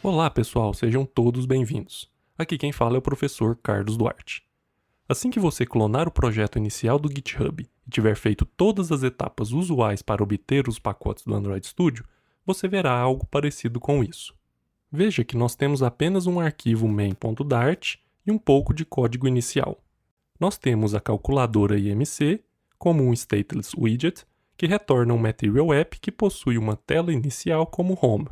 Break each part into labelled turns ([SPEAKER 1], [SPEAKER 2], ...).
[SPEAKER 1] Olá pessoal, sejam todos bem-vindos. Aqui quem fala é o professor Carlos Duarte. Assim que você clonar o projeto inicial do GitHub e tiver feito todas as etapas usuais para obter os pacotes do Android Studio, você verá algo parecido com isso. Veja que nós temos apenas um arquivo main.dart e um pouco de código inicial. Nós temos a calculadora IMC como um stateless widget que retorna um Material App que possui uma tela inicial como home.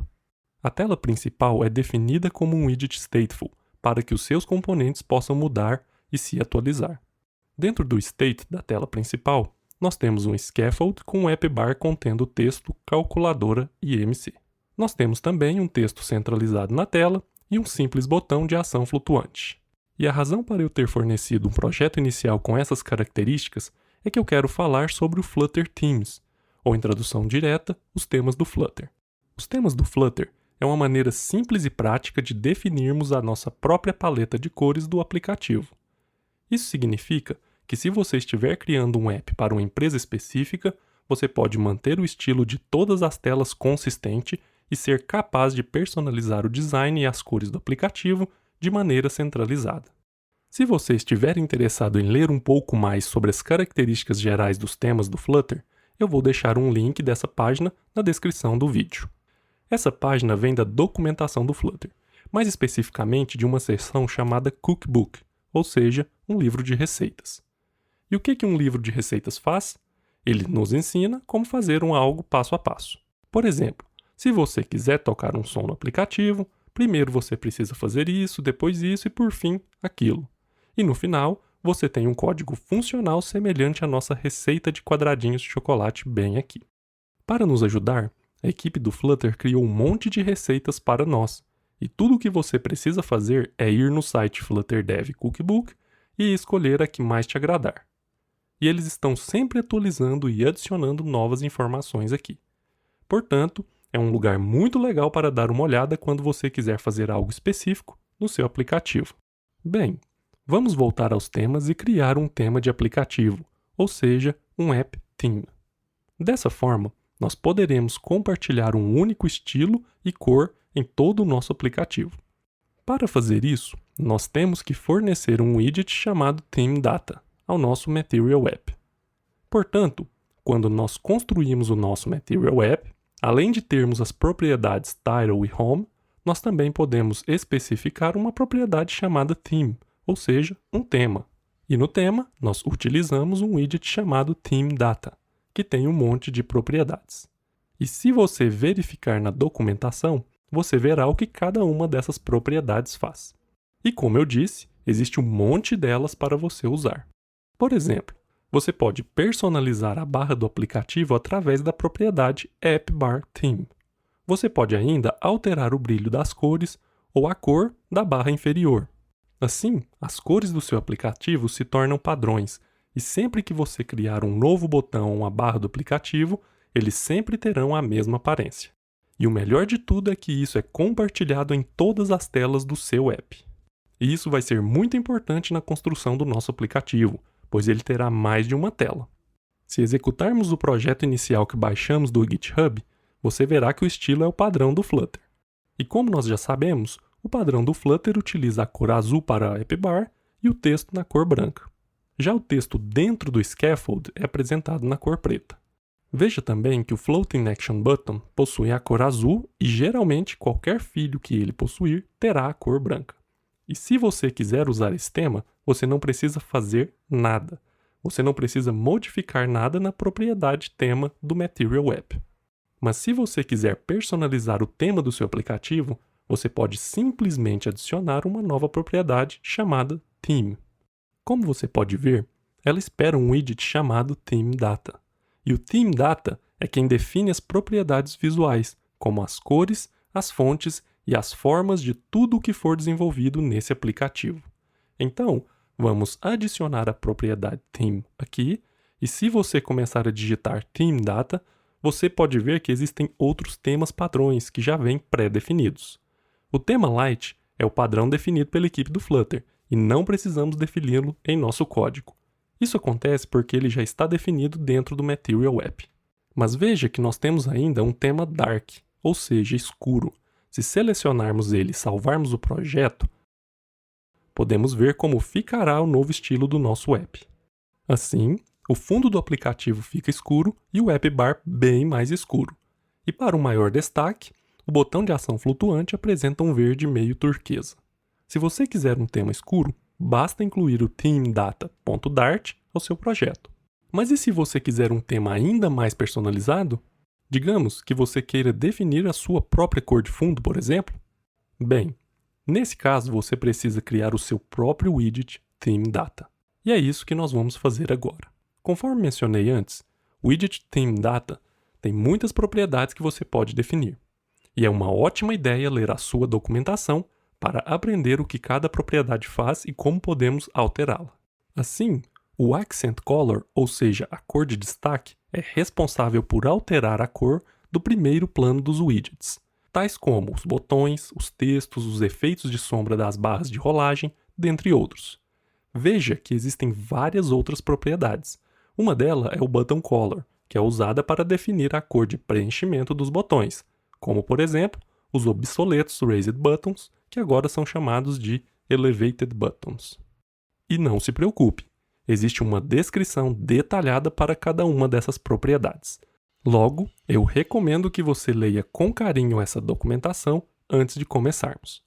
[SPEAKER 1] A tela principal é definida como um widget stateful, para que os seus componentes possam mudar e se atualizar. Dentro do state da tela principal, nós temos um scaffold com um app bar contendo o texto calculadora IMC. Nós temos também um texto centralizado na tela e um simples botão de ação flutuante. E a razão para eu ter fornecido um projeto inicial com essas características é que eu quero falar sobre o Flutter Themes, ou em tradução direta, os temas do Flutter. Os temas do Flutter é uma maneira simples e prática de definirmos a nossa própria paleta de cores do aplicativo. Isso significa que se você estiver criando um app para uma empresa específica, você pode manter o estilo de todas as telas consistente e ser capaz de personalizar o design e as cores do aplicativo de maneira centralizada. Se você estiver interessado em ler um pouco mais sobre as características gerais dos temas do Flutter, eu vou deixar um link dessa página na descrição do vídeo. Essa página vem da documentação do Flutter, mais especificamente de uma seção chamada Cookbook, ou seja, um livro de receitas. E o que um livro de receitas faz? Ele nos ensina como fazer algo passo a passo. Por exemplo, se você quiser tocar um som no aplicativo, primeiro você precisa fazer isso, depois isso e por fim aquilo. E no final, você tem um código funcional semelhante à nossa receita de quadradinhos de chocolate bem aqui. Para nos ajudar, a equipe do Flutter criou um monte de receitas para nós, e tudo o que você precisa fazer é ir no site Flutter Dev Cookbook e escolher a que mais te agradar. E eles estão sempre atualizando e adicionando novas informações aqui. Portanto, é um lugar muito legal para dar uma olhada quando você quiser fazer algo específico no seu aplicativo. Bem, vamos voltar aos temas e criar um tema de aplicativo, ou seja, um App Theme. Dessa forma, nós poderemos compartilhar um único estilo e cor em todo o nosso aplicativo. Para fazer isso, nós temos que fornecer um widget chamado ThemeData ao nosso Material App. Portanto, quando nós construímos o nosso Material App, além de termos as propriedades Title e Home, nós também podemos especificar uma propriedade chamada Theme, ou seja, um tema. E no tema, nós utilizamos um widget chamado ThemeData, que tem um monte de propriedades. E se você verificar na documentação, você verá o que cada uma dessas propriedades faz. E como eu disse, existe um monte delas para você usar. Por exemplo, você pode personalizar a barra do aplicativo através da propriedade AppBarTheme. Você pode ainda alterar o brilho das cores ou a cor da barra inferior. Assim, as cores do seu aplicativo se tornam padrões, e sempre que você criar um novo botão ou uma barra do aplicativo, eles sempre terão a mesma aparência. E o melhor de tudo é que isso é compartilhado em todas as telas do seu app. E isso vai ser muito importante na construção do nosso aplicativo, pois ele terá mais de uma tela. Se executarmos o projeto inicial que baixamos do GitHub, você verá que o estilo é o padrão do Flutter. E como nós já sabemos, o padrão do Flutter utiliza a cor azul para a app bar e o texto na cor branca. Já o texto dentro do scaffold é apresentado na cor preta. Veja também que o Floating Action Button possui a cor azul e geralmente qualquer filho que ele possuir terá a cor branca. E se você quiser usar esse tema, você não precisa fazer nada. Você não precisa modificar nada na propriedade tema do Material App. Mas se você quiser personalizar o tema do seu aplicativo, você pode simplesmente adicionar uma nova propriedade chamada Theme. Como você pode ver, ela espera um widget chamado ThemeData. E o ThemeData é quem define as propriedades visuais, como as cores, as fontes e as formas de tudo o que for desenvolvido nesse aplicativo. Então, vamos adicionar a propriedade Theme aqui, e se você começar a digitar ThemeData, você pode ver que existem outros temas padrões que já vêm pré-definidos. O tema Light é o padrão definido pela equipe do Flutter, e não precisamos defini-lo em nosso código. Isso acontece porque ele já está definido dentro do Material App. Mas veja que nós temos ainda um tema Dark, ou seja, escuro. se selecionarmos ele e salvarmos o projeto, podemos ver como ficará o novo estilo do nosso app. Assim, o fundo do aplicativo fica escuro e o app bar bem mais escuro. E para um maior destaque, o botão de ação flutuante apresenta um verde meio turquesa. Se você quiser um tema escuro, basta incluir o theme-data.dart ao seu projeto. Mas e se você quiser um tema ainda mais personalizado? Digamos que você queira definir a sua própria cor de fundo, por exemplo? Bem, nesse caso você precisa criar o seu próprio widget theme-data. E é isso que nós vamos fazer agora. Conforme mencionei antes, o widget theme-data tem muitas propriedades que você pode definir. E é uma ótima ideia ler a sua documentação para aprender o que cada propriedade faz e como podemos alterá-la. Assim, o Accent Color, ou seja, a cor de destaque, é responsável por alterar a cor do primeiro plano dos widgets, tais como os botões, os textos, os efeitos de sombra das barras de rolagem, dentre outros. Veja que existem várias outras propriedades. Uma delas é o Button Color, que é usada para definir a cor de preenchimento dos botões, como por exemplo, os obsoletos Raised Buttons, que agora são chamados de Elevated Buttons. E não se preocupe, existe uma descrição detalhada para cada uma dessas propriedades. Logo, eu recomendo que você leia com carinho essa documentação antes de começarmos.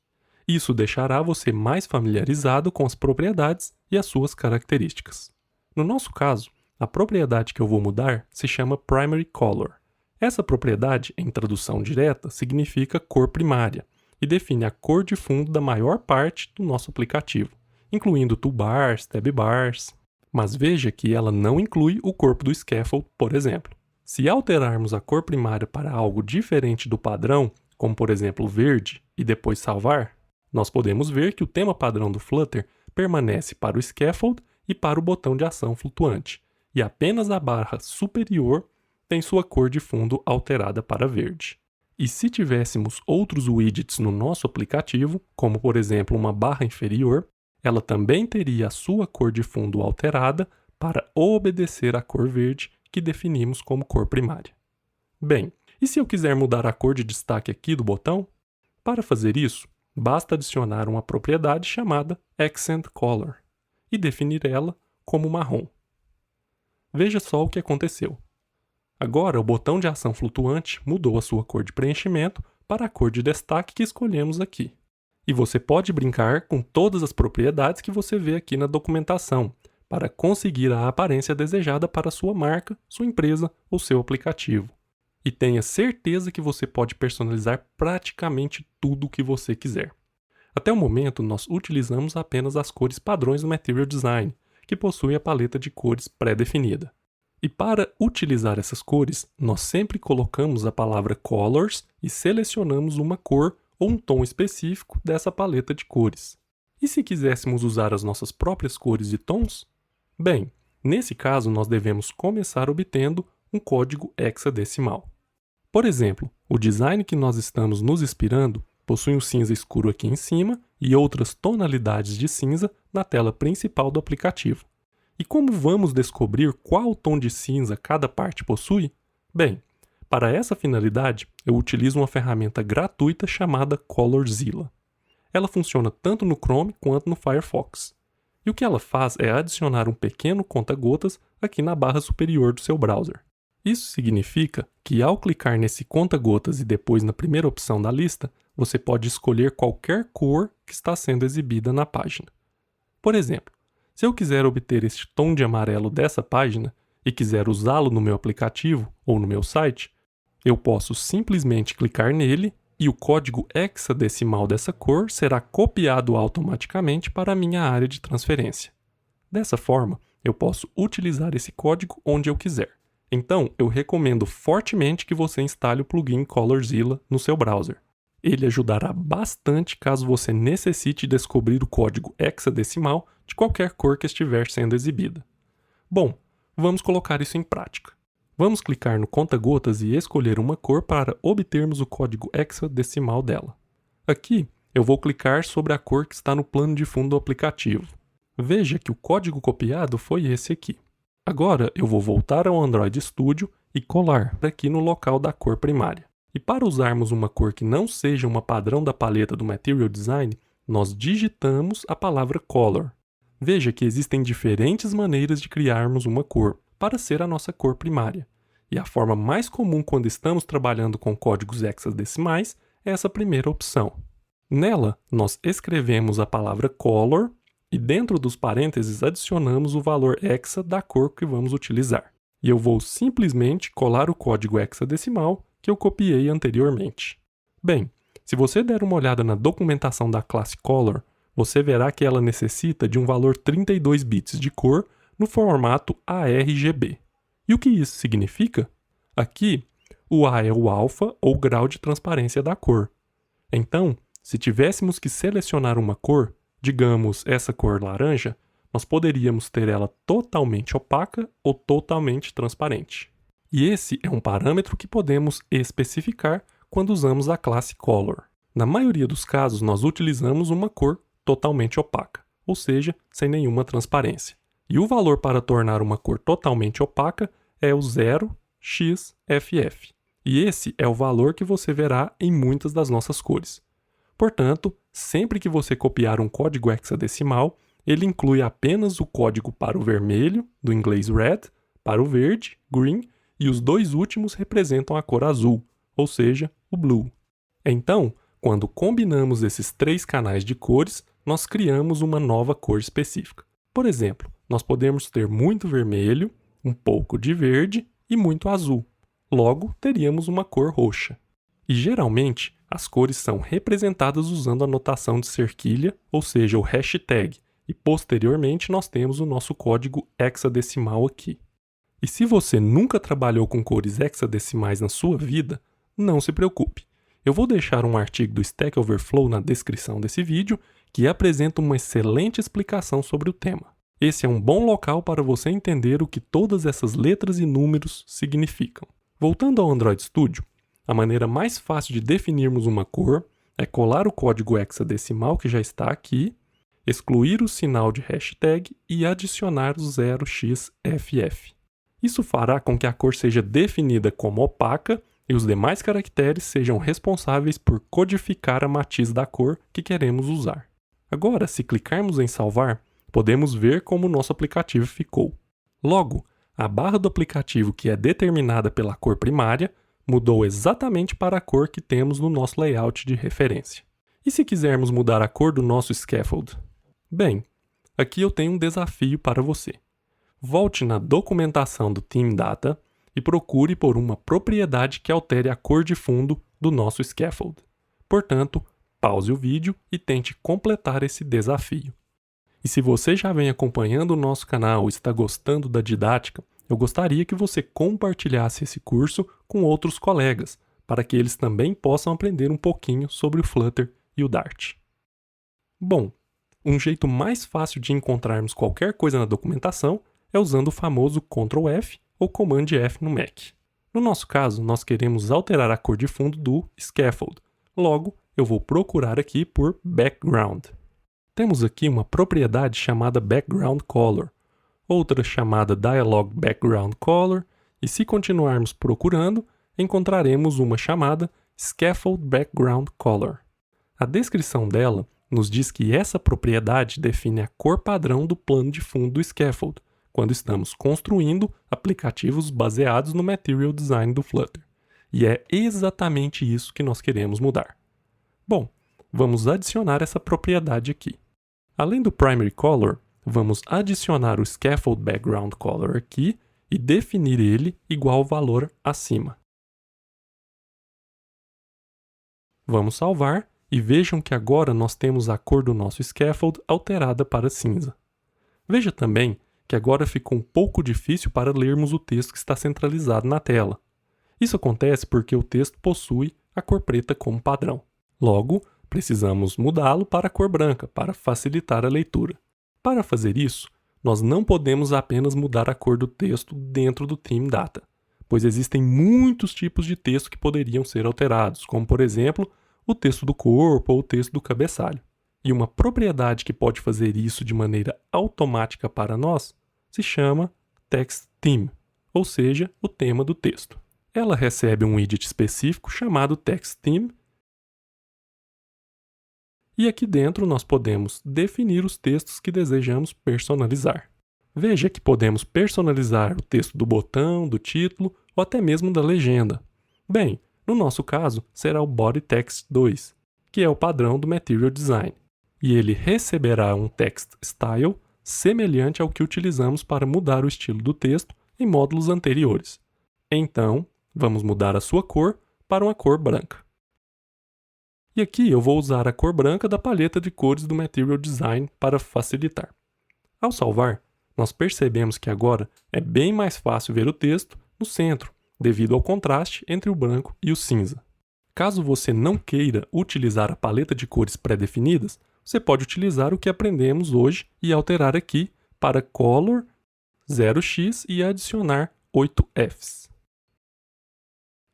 [SPEAKER 1] Isso deixará você mais familiarizado com as propriedades e as suas características. No nosso caso, a propriedade que eu vou mudar se chama Primary Color. Essa propriedade, em tradução direta, significa cor primária e define a cor de fundo da maior parte do nosso aplicativo, incluindo toolbars, tabbars. Mas veja que ela não inclui o corpo do scaffold, por exemplo. Se alterarmos a cor primária para algo diferente do padrão, como por exemplo verde, e depois salvar, nós podemos ver que o tema padrão do Flutter permanece para o scaffold e para o botão de ação flutuante, e apenas a barra superior tem sua cor de fundo alterada para verde. E se tivéssemos outros widgets no nosso aplicativo, como por exemplo uma barra inferior, ela também teria a sua cor de fundo alterada para obedecer à cor verde que definimos como cor primária. Bem, e se eu quiser mudar a cor de destaque aqui do botão? Para fazer isso, basta adicionar uma propriedade chamada Accent Color e definir ela como marrom. Veja só o que aconteceu. Agora, o botão de ação flutuante mudou a sua cor de preenchimento para a cor de destaque que escolhemos aqui. E você pode brincar com todas as propriedades que você vê aqui na documentação, para conseguir a aparência desejada para sua marca, sua empresa ou seu aplicativo. E tenha certeza que você pode personalizar praticamente tudo o que você quiser. Até o momento, nós utilizamos apenas as cores padrões do Material Design, que possui a paleta de cores pré-definida. E para utilizar essas cores, nós sempre colocamos a palavra Colors e selecionamos uma cor ou um tom específico dessa paleta de cores. E se quiséssemos usar as nossas próprias cores e tons? Bem, nesse caso nós devemos começar obtendo um código hexadecimal. Por exemplo, o design que nós estamos nos inspirando possui um cinza escuro aqui em cima e outras tonalidades de cinza na tela principal do aplicativo. E como vamos descobrir qual tom de cinza cada parte possui? Bem, para essa finalidade, eu utilizo uma ferramenta gratuita chamada ColorZilla. Ela funciona tanto no Chrome quanto no Firefox. E o que ela faz é adicionar um pequeno conta-gotas aqui na barra superior do seu browser. Isso significa que ao clicar nesse conta-gotas e depois na primeira opção da lista, você pode escolher qualquer cor que está sendo exibida na página. Por exemplo, se eu quiser obter este tom de amarelo dessa página e quiser usá-lo no meu aplicativo ou no meu site, eu posso simplesmente clicar nele e o código hexadecimal dessa cor será copiado automaticamente para a minha área de transferência. Dessa forma, eu posso utilizar esse código onde eu quiser. Então, eu recomendo fortemente que você instale o plugin ColorZilla no seu browser. Ele ajudará bastante caso você necessite descobrir o código hexadecimal de qualquer cor que estiver sendo exibida. Bom, vamos colocar isso em prática. Vamos clicar no conta-gotas e escolher uma cor para obtermos o código hexadecimal dela. Aqui, eu vou clicar sobre a cor que está no plano de fundo do aplicativo. Veja que o código copiado foi esse aqui. Agora, eu vou voltar ao Android Studio e colar aqui no local da cor primária. E para usarmos uma cor que não seja uma padrão da paleta do Material Design, nós digitamos a palavra Color. Veja que existem diferentes maneiras de criarmos uma cor para ser a nossa cor primária. E a forma mais comum quando estamos trabalhando com códigos hexadecimais é essa primeira opção. Nela, nós escrevemos a palavra Color e dentro dos parênteses adicionamos o valor hexa da cor que vamos utilizar. E eu vou simplesmente colar o código hexadecimal que eu copiei anteriormente. Bem, se você der uma olhada na documentação da classe Color, você verá que ela necessita de um valor 32 bits de cor no formato ARGB. E o que isso significa? Aqui, o A é o alfa ou grau de transparência da cor. Então, se tivéssemos que selecionar uma cor, digamos essa cor laranja, nós poderíamos ter ela totalmente opaca ou totalmente transparente. E esse é um parâmetro que podemos especificar quando usamos a classe Color. Na maioria dos casos, nós utilizamos uma cor totalmente opaca, ou seja, sem nenhuma transparência. E o valor para tornar uma cor totalmente opaca é o 0xFF. E esse é o valor que você verá em muitas das nossas cores. Portanto, sempre que você copiar um código hexadecimal, ele inclui apenas o código para o vermelho, do inglês red, para o verde, green, e os dois últimos representam a cor azul, ou seja, o blue. Então, quando combinamos esses três canais de cores, nós criamos uma nova cor específica. Por exemplo, nós podemos ter muito vermelho, um pouco de verde e muito azul. Logo, teríamos uma cor roxa. E geralmente, as cores são representadas usando a notação de cerquilha, ou seja, o hashtag, e posteriormente nós temos o nosso código hexadecimal aqui. E se você nunca trabalhou com cores hexadecimais na sua vida, não se preocupe. Eu vou deixar um artigo do Stack Overflow na descrição desse vídeo que apresenta uma excelente explicação sobre o tema. Esse é um bom local para você entender o que todas essas letras e números significam. Voltando ao Android Studio, a maneira mais fácil de definirmos uma cor é colar o código hexadecimal que já está aqui, excluir o sinal de hashtag e adicionar o 0xFF. Isso fará com que a cor seja definida como opaca e os demais caracteres sejam responsáveis por codificar a matiz da cor que queremos usar. Agora, se clicarmos em salvar, podemos ver como o nosso aplicativo ficou. Logo, a barra do aplicativo que é determinada pela cor primária mudou exatamente para a cor que temos no nosso layout de referência. E se quisermos mudar a cor do nosso scaffold? Bem, aqui eu tenho um desafio para você. Volte na documentação do Team Data e procure por uma propriedade que altere a cor de fundo do nosso scaffold. Portanto, pause o vídeo e tente completar esse desafio. E se você já vem acompanhando o nosso canal e está gostando da didática, eu gostaria que você compartilhasse esse curso com outros colegas, para que eles também possam aprender um pouquinho sobre o Flutter e o Dart. Bom, um jeito mais fácil de encontrarmos qualquer coisa na documentação é usando o famoso Ctrl F ou Command F no Mac. No nosso caso, nós queremos alterar a cor de fundo do scaffold. Logo, eu vou procurar aqui por Background. Temos aqui uma propriedade chamada Background Color, outra chamada Dialog Background Color, e se continuarmos procurando, encontraremos uma chamada Scaffold Background Color. A descrição dela nos diz que essa propriedade define a cor padrão do plano de fundo do scaffold, quando estamos construindo aplicativos baseados no Material Design do Flutter. E é exatamente isso que nós queremos mudar. Bom, vamos adicionar essa propriedade aqui. Além do Primary Color, vamos adicionar o Scaffold Background Color aqui e definir ele igual ao valor acima. Vamos salvar e vejam que agora nós temos a cor do nosso scaffold alterada para cinza. Veja também que agora ficou um pouco difícil para lermos o texto que está centralizado na tela. Isso acontece porque o texto possui a cor preta como padrão. Logo, precisamos mudá-lo para a cor branca para facilitar a leitura. Para fazer isso, nós não podemos apenas mudar a cor do texto dentro do Team Data, pois existem muitos tipos de texto que poderiam ser alterados, como por exemplo, o texto do corpo ou o texto do cabeçalho. E uma propriedade que pode fazer isso de maneira automática para nós se chama TextTheme, ou seja, o tema do texto. ela recebe um widget específico chamado TextTheme, e aqui dentro nós podemos definir os textos que desejamos personalizar. Veja que podemos personalizar o texto do botão, do título ou até mesmo da legenda. Bem, no nosso caso será o Body Text 2, que é o padrão do Material Design, e ele receberá um text style semelhante ao que utilizamos para mudar o estilo do texto em módulos anteriores. Então, vamos mudar a sua cor para uma cor branca. E aqui eu vou usar a cor branca da paleta de cores do Material Design para facilitar. Ao salvar, nós percebemos que agora é bem mais fácil ver o texto no centro, devido ao contraste entre o branco e o cinza. Caso você não queira utilizar a paleta de cores pré-definidas, você pode utilizar o que aprendemos hoje e alterar aqui para Color 0x e adicionar 8 Fs.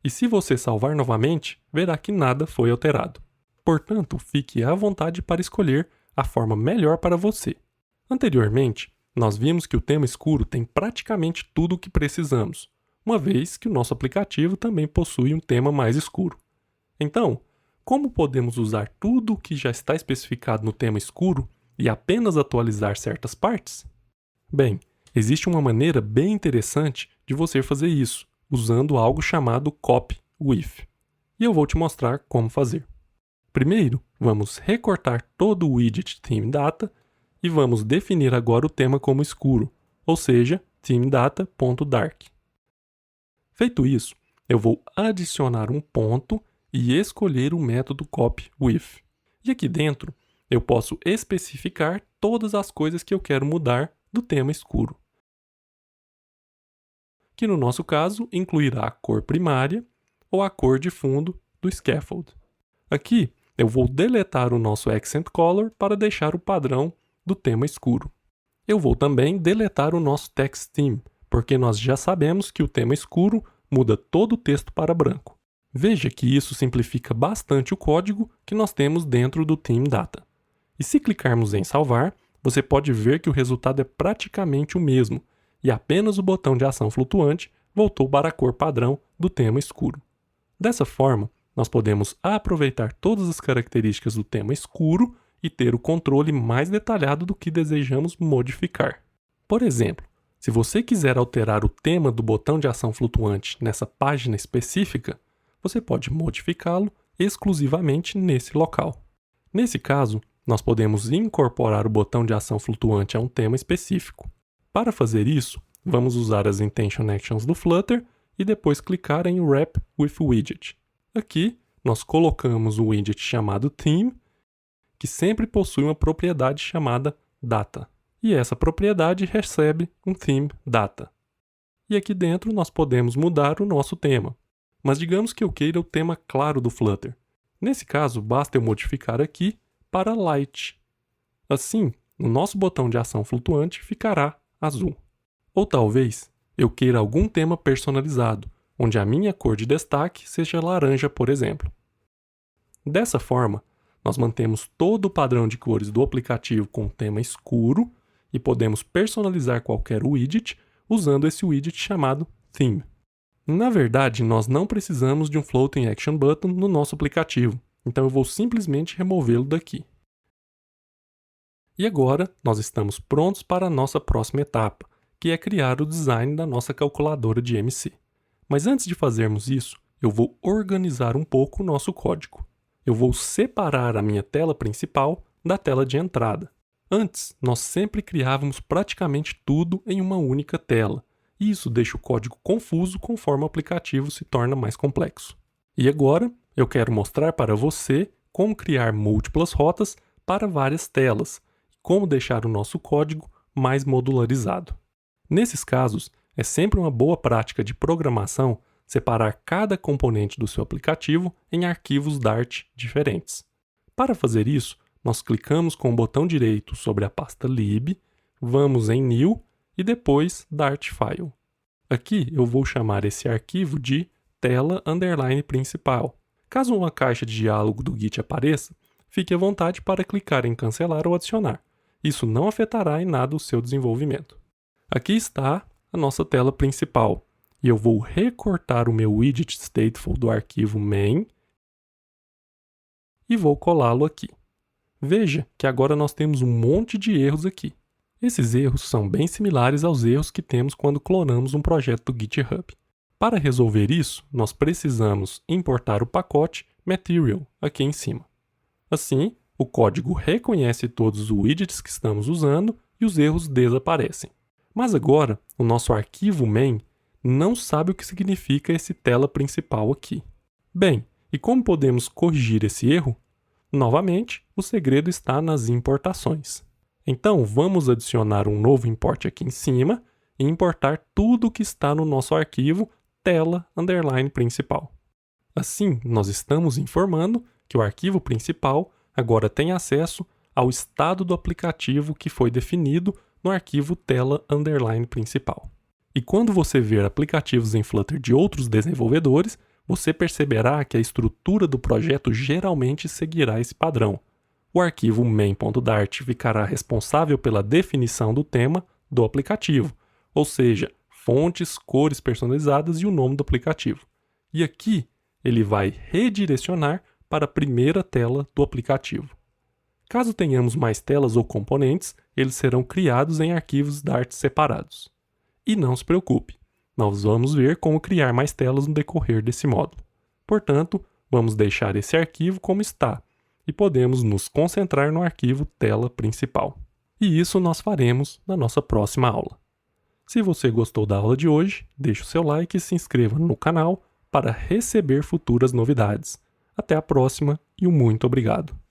[SPEAKER 1] E se você salvar novamente, verá que nada foi alterado. Portanto, fique à vontade para escolher a forma melhor para você. Anteriormente, nós vimos que o tema escuro tem praticamente tudo o que precisamos, uma vez que o nosso aplicativo também possui um tema mais escuro. Então, como podemos usar tudo o que já está especificado no tema escuro e apenas atualizar certas partes? Bem, existe uma maneira bem interessante de você fazer isso, usando algo chamado Copy With. E eu vou te mostrar como fazer. Primeiro, vamos recortar todo o widget Theme Data e vamos definir agora o tema como escuro, ou seja, ThemeData.Dark. Feito isso, eu vou adicionar um ponto e escolher o método CopyWith. E aqui dentro, eu posso especificar todas as coisas que eu quero mudar do tema escuro, que no nosso caso incluirá a cor primária ou a cor de fundo do scaffold. Aqui, eu vou deletar o nosso Accent Color para deixar o padrão do tema escuro. Eu vou também deletar o nosso Text Theme, porque nós já sabemos que o tema escuro muda todo o texto para branco. Veja que isso simplifica bastante o código que nós temos dentro do Theme Data. E se clicarmos em salvar, você pode ver que o resultado é praticamente o mesmo, e apenas o botão de ação flutuante voltou para a cor padrão do tema escuro. Dessa forma, nós podemos aproveitar todas as características do tema escuro e ter o controle mais detalhado do que desejamos modificar. Por exemplo, se você quiser alterar o tema do botão de ação flutuante nessa página específica, você pode modificá-lo exclusivamente nesse local. Nesse caso, nós podemos incorporar o botão de ação flutuante a um tema específico. Para fazer isso, vamos usar as Intention Actions do Flutter e depois clicar em Wrap with Widget. Aqui, nós colocamos o widget chamado Theme, que sempre possui uma propriedade chamada Data. E essa propriedade recebe um Theme Data. E aqui dentro nós podemos mudar o nosso tema. Mas digamos que eu queira o tema claro do Flutter. Nesse caso, basta eu modificar aqui para Light. Assim, o nosso botão de ação flutuante ficará azul. Ou talvez eu queira algum tema personalizado, onde a minha cor de destaque seja laranja, por exemplo. Dessa forma, nós mantemos todo o padrão de cores do aplicativo com tema escuro e podemos personalizar qualquer widget usando esse widget chamado Theme. Na verdade, nós não precisamos de um Floating Action Button no nosso aplicativo, então eu vou simplesmente removê-lo daqui. E agora, nós estamos prontos para a nossa próxima etapa, que é criar o design da nossa calculadora de MC. Mas antes de fazermos isso, eu vou organizar um pouco o nosso código. Eu vou separar a minha tela principal da tela de entrada. Antes, nós sempre criávamos praticamente tudo em uma única tela, e isso deixa o código confuso conforme o aplicativo se torna mais complexo. E agora, eu quero mostrar para você como criar múltiplas rotas para várias telas, e como deixar o nosso código mais modularizado. Nesses casos, é sempre uma boa prática de programação separar cada componente do seu aplicativo em arquivos Dart diferentes. Para fazer isso, nós clicamos com o botão direito sobre a pasta lib, vamos em New e depois Dart File. Aqui eu vou chamar esse arquivo de tela_principal. Caso uma caixa de diálogo do Git apareça, fique à vontade para clicar em cancelar ou adicionar. Isso não afetará em nada o seu desenvolvimento. Aqui está a nossa tela principal. e eu vou recortar o meu widget stateful do arquivo main e vou colá-lo aqui. Veja que agora nós temos um monte de erros aqui. Esses erros são bem similares aos erros que temos quando clonamos um projeto do GitHub. Para resolver isso, nós precisamos importar o pacote material aqui em cima. Assim, o código reconhece todos os widgets que estamos usando e os erros desaparecem. Mas agora, o nosso arquivo main não sabe o que significa esse tela principal aqui. Bem, e como podemos corrigir esse erro? Novamente, o segredo está nas importações. Então, vamos adicionar um novo import aqui em cima e importar tudo o que está no nosso arquivo tela_principal. Assim, nós estamos informando que o arquivo principal agora tem acesso ao estado do aplicativo que foi definido no arquivo tela_principal. E quando você ver aplicativos em Flutter de outros desenvolvedores, você perceberá que a estrutura do projeto geralmente seguirá esse padrão. O arquivo main.dart ficará responsável pela definição do tema do aplicativo, ou seja, fontes, cores personalizadas e o nome do aplicativo. E aqui ele vai redirecionar para a primeira tela do aplicativo. Caso tenhamos mais telas ou componentes, eles serão criados em arquivos Dart separados. E não se preocupe, nós vamos ver como criar mais telas no decorrer desse módulo. Portanto, vamos deixar esse arquivo como está e podemos nos concentrar no arquivo tela principal. E isso nós faremos na nossa próxima aula. Se você gostou da aula de hoje, deixe o seu like e se inscreva no canal para receber futuras novidades. Até a próxima e muito obrigado!